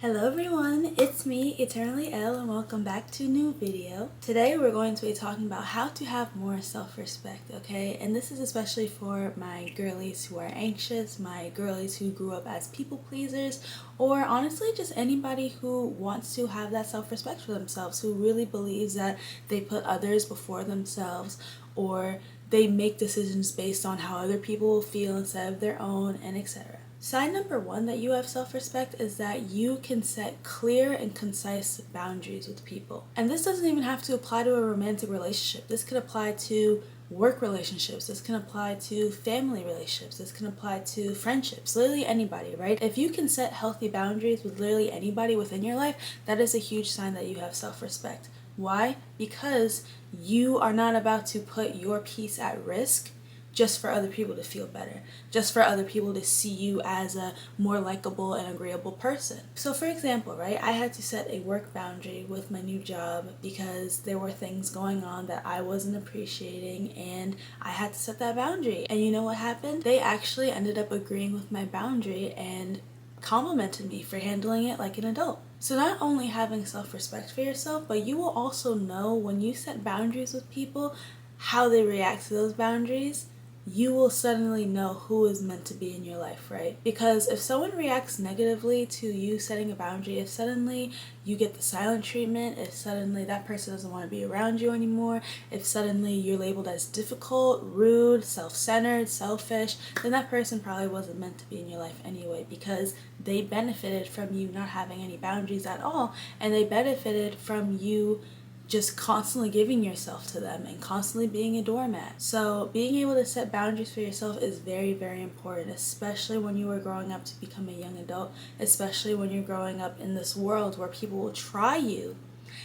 Hello everyone, it's me, Eternally Elle, and welcome back to a new video. Today we're going to be talking about how to have more self-respect, okay? And this is especially for my girlies who are anxious, my girlies who grew up as people pleasers, or honestly just anybody who wants to have that self-respect for themselves, who really believes that they put others before themselves, or they make decisions based on how other people will feel instead of their own, and etc. Sign number one that you have self-respect is that you can set clear and concise boundaries with people. And this doesn't even have to apply to a romantic relationship. This could apply to work relationships, this can apply to family relationships, this can apply to friendships, literally anybody, right? If you can set healthy boundaries with literally anybody within your life, that is a huge sign that you have self-respect. Why? Because you are not about to put your peace at risk just for other people to feel better, just for other people to see you as a more likable and agreeable person. So for example, right, I had to set a work boundary with my new job because there were things going on that I wasn't appreciating, and I had to set that boundary. And you know what happened? They actually ended up agreeing with my boundary and complimented me for handling it like an adult. So not only having self-respect for yourself, but you will also know when you set boundaries with people, how they react to those boundaries. You will suddenly know who is meant to be in your life, right? Because if someone reacts negatively to you setting a boundary, if suddenly you get the silent treatment, if suddenly that person doesn't want to be around you anymore, if suddenly you're labeled as difficult, rude, self-centered, selfish, then that person probably wasn't meant to be in your life anyway, because they benefited from you not having any boundaries at all, and they benefited from you just constantly giving yourself to them and constantly being a doormat. So being able to set boundaries for yourself is very, very important, especially when you are growing up to become a young adult, especially when you're growing up in this world where people will try you.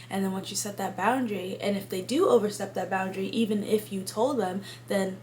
And then once you set that boundary, and if they do overstep that boundary, even if you told them, then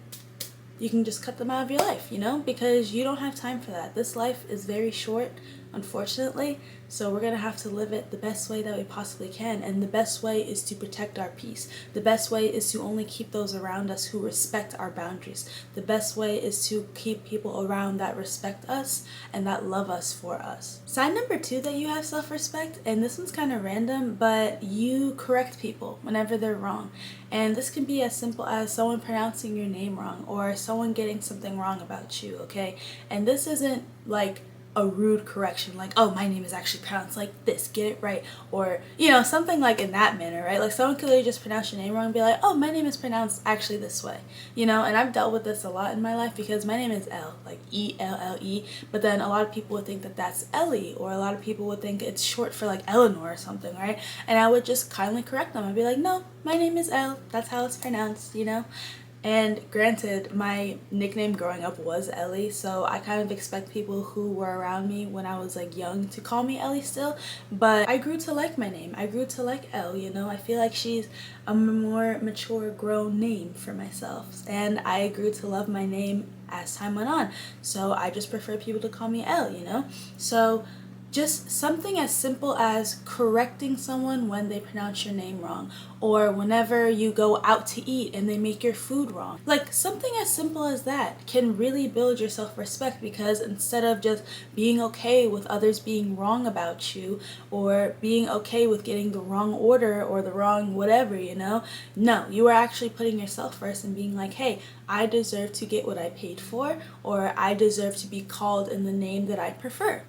you can just cut them out of your life, because you don't have time for that. This life is very short, unfortunately, so we're going to have to live it the best way that we possibly can, and the best way is to protect our peace. The best way is to only keep those around us who respect our boundaries. The best way is to keep people around that respect us and that love us for us. Sign number two that you have self-respect, and this one's kind of random, but you correct people whenever they're wrong. And this can be as simple as someone pronouncing your name wrong or someone getting something wrong about you, okay? And this isn't like a rude correction, like, oh, my name is actually pronounced like this, get it right, or something like in that manner, right? Like someone could literally just pronounce your name wrong and be like, oh, my name is pronounced actually this way, and I've dealt with this a lot in my life because my name is Elle, like E-L-L-E, but then a lot of people would think that that's Ellie, or a lot of people would think it's short for like Eleanor or something, right? And I would just kindly correct them. I'd be like, no, my name is Elle, that's how it's pronounced. And granted, my nickname growing up was Ellie, so I kind of expect people who were around me when I was like young to call me Ellie still, but I grew to like my name. I grew to like Elle, I feel like she's a more mature, grown name for myself, and I grew to love my name as time went on, so I just prefer people to call me Elle. So just something as simple as correcting someone when they pronounce your name wrong, or whenever you go out to eat and they make your food wrong. Like something as simple as that can really build your self-respect, because instead of just being okay with others being wrong about you, or being okay with getting the wrong order or the wrong whatever, no, you are actually putting yourself first and being like, hey, I deserve to get what I paid for, or I deserve to be called in the name that I prefer.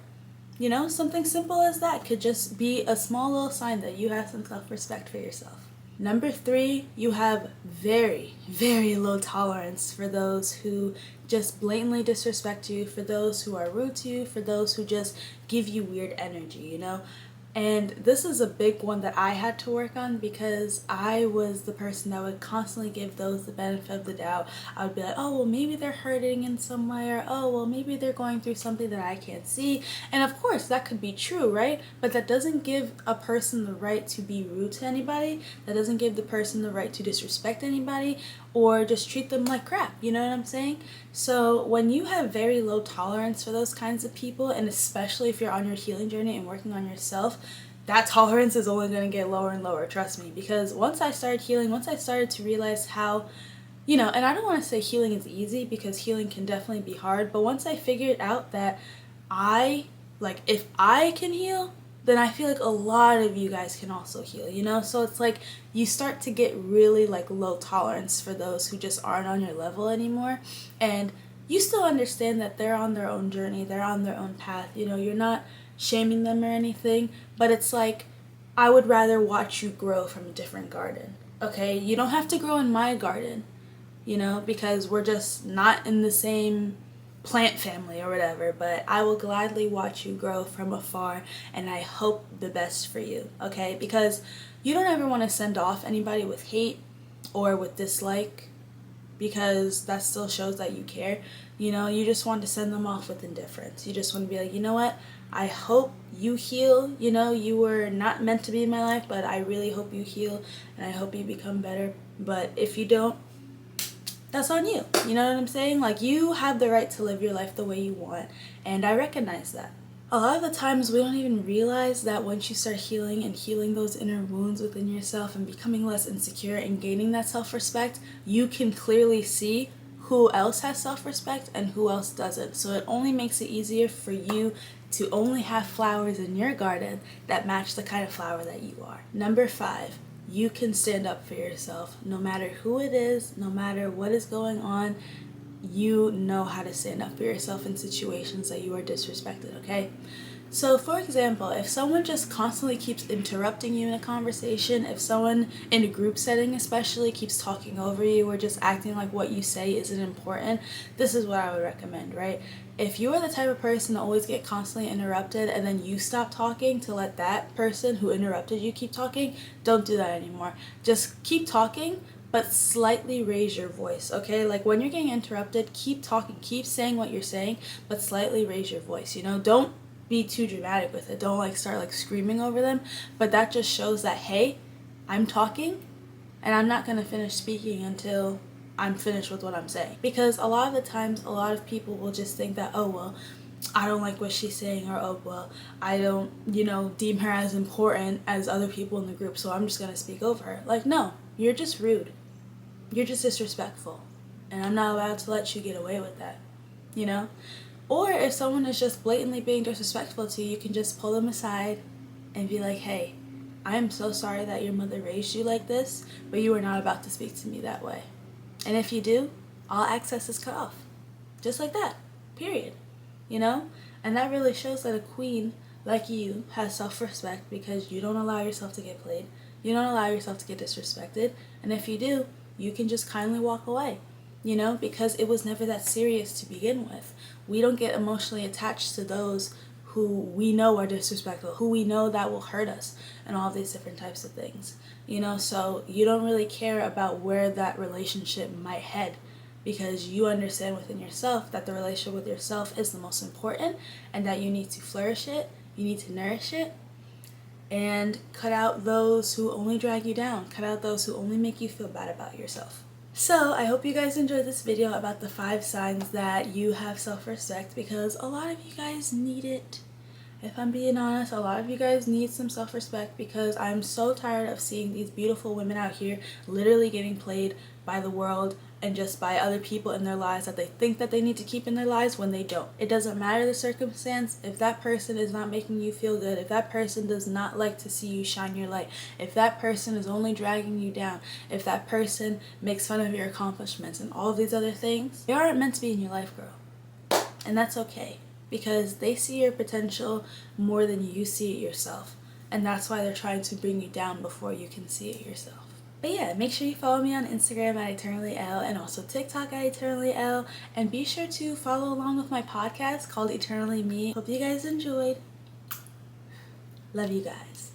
Something simple as that could just be a small little sign that you have some self-respect for yourself. Number three, you have very, very low tolerance for those who just blatantly disrespect you, for those who are rude to you, for those who just give you weird energy. And this is a big one that I had to work on, because I was the person that would constantly give those the benefit of the doubt. I would be like, oh, well, maybe they're hurting in some way, or oh, well, maybe they're going through something that I can't see. And of course, that could be true, right? But that doesn't give a person the right to be rude to anybody. That doesn't give the person the right to disrespect anybody or just treat them like crap. You know what I'm saying? So when you have very low tolerance for those kinds of people, and especially if you're on your healing journey and working on yourself, that tolerance is only going to get lower and lower, trust me. Because once I started healing, once I started to realize how, and I don't want to say healing is easy, because healing can definitely be hard, but once I figured out that if I can heal, then I feel like a lot of you guys can also heal, you know? So it's like you start to get really like low tolerance for those who just aren't on your level anymore. And you still understand that they're on their own journey, they're on their own path, you know, you're not shaming them or anything, but it's like I would rather watch you grow from a different garden. Okay? You don't have to grow in my garden, you know, because we're just not in the same plant family or whatever, but I will gladly watch you grow from afar, and I hope the best for you, okay? Because you don't ever want to send off anybody with hate or with dislike, because that still shows that you care. You know, you just want to send them off with indifference. You just want to be like, you know what? I hope you heal. You know, you were not meant to be in my life, but I really hope you heal, and I hope you become better. But if you don't, that's on you. You know what I'm saying? Like, you have the right to live your life the way you want, and I recognize that. A lot of the times we don't even realize that once you start healing and healing those inner wounds within yourself and becoming less insecure and gaining that self-respect, you can clearly see who else has self-respect and who else doesn't. So it only makes it easier for you to only have flowers in your garden that match the kind of flower that you are. Number 5. You can stand up for yourself. No matter who it is, no matter what is going on, you know how to stand up for yourself in situations that you are disrespected, okay? So, for example, if someone just constantly keeps interrupting you in a conversation, if someone in a group setting especially keeps talking over you or just acting like what you say isn't important, this is what I would recommend, right? If you are the type of person to always get constantly interrupted and then you stop talking to let that person who interrupted you keep talking, don't do that anymore. Just keep talking, but slightly raise your voice, okay? Like, when you're getting interrupted, keep talking, keep saying what you're saying, but slightly raise your voice, you know? Don't be too dramatic with it. Don't like start like screaming over them, but that just shows that, hey, I'm talking and I'm not going to finish speaking until I'm finished with what I'm saying. Because a lot of the times, a lot of people will just think that, oh, well, I don't like what she's saying, or oh, well, I don't, you know, deem her as important as other people in the group, so I'm just going to speak over her. Like, no, you're just rude. You're just disrespectful. And I'm not allowed to let you get away with that, you know? Or if someone is just blatantly being disrespectful to you, you can just pull them aside and be like, hey, I am so sorry that your mother raised you like this, but you are not about to speak to me that way. And if you do, all access is cut off. Just like that. Period. You know? And that really shows that a queen like you has self-respect, because you don't allow yourself to get played. You don't allow yourself to get disrespected. And if you do, you can just kindly walk away. You know, because it was never that serious to begin with. We don't get emotionally attached to those who we know are disrespectful, who we know that will hurt us, and all these different types of things. You know, so you don't really care about where that relationship might head, because you understand within yourself that the relationship with yourself is the most important, and that you need to flourish it, you need to nourish it, and cut out those who only drag you down, cut out those who only make you feel bad about yourself. So I hope you guys enjoyed this video about the 5 signs that you have self-respect, because a lot of you guys need it. If I'm being honest, a lot of you guys need some self-respect, because I'm so tired of seeing these beautiful women out here literally getting played by the world and just by other people in their lives that they think that they need to keep in their lives when they don't. It doesn't matter the circumstance. If that person is not making you feel good, if that person does not like to see you shine your light, if that person is only dragging you down, if that person makes fun of your accomplishments and all of these other things, they aren't meant to be in your life, girl. And that's okay, because they see your potential more than you see it yourself. And that's why they're trying to bring you down before you can see it yourself. But yeah, make sure you follow me on Instagram at EternallyL, and also TikTok at EternallyL, and be sure to follow along with my podcast called Eternally Me. Hope you guys enjoyed. Love you guys.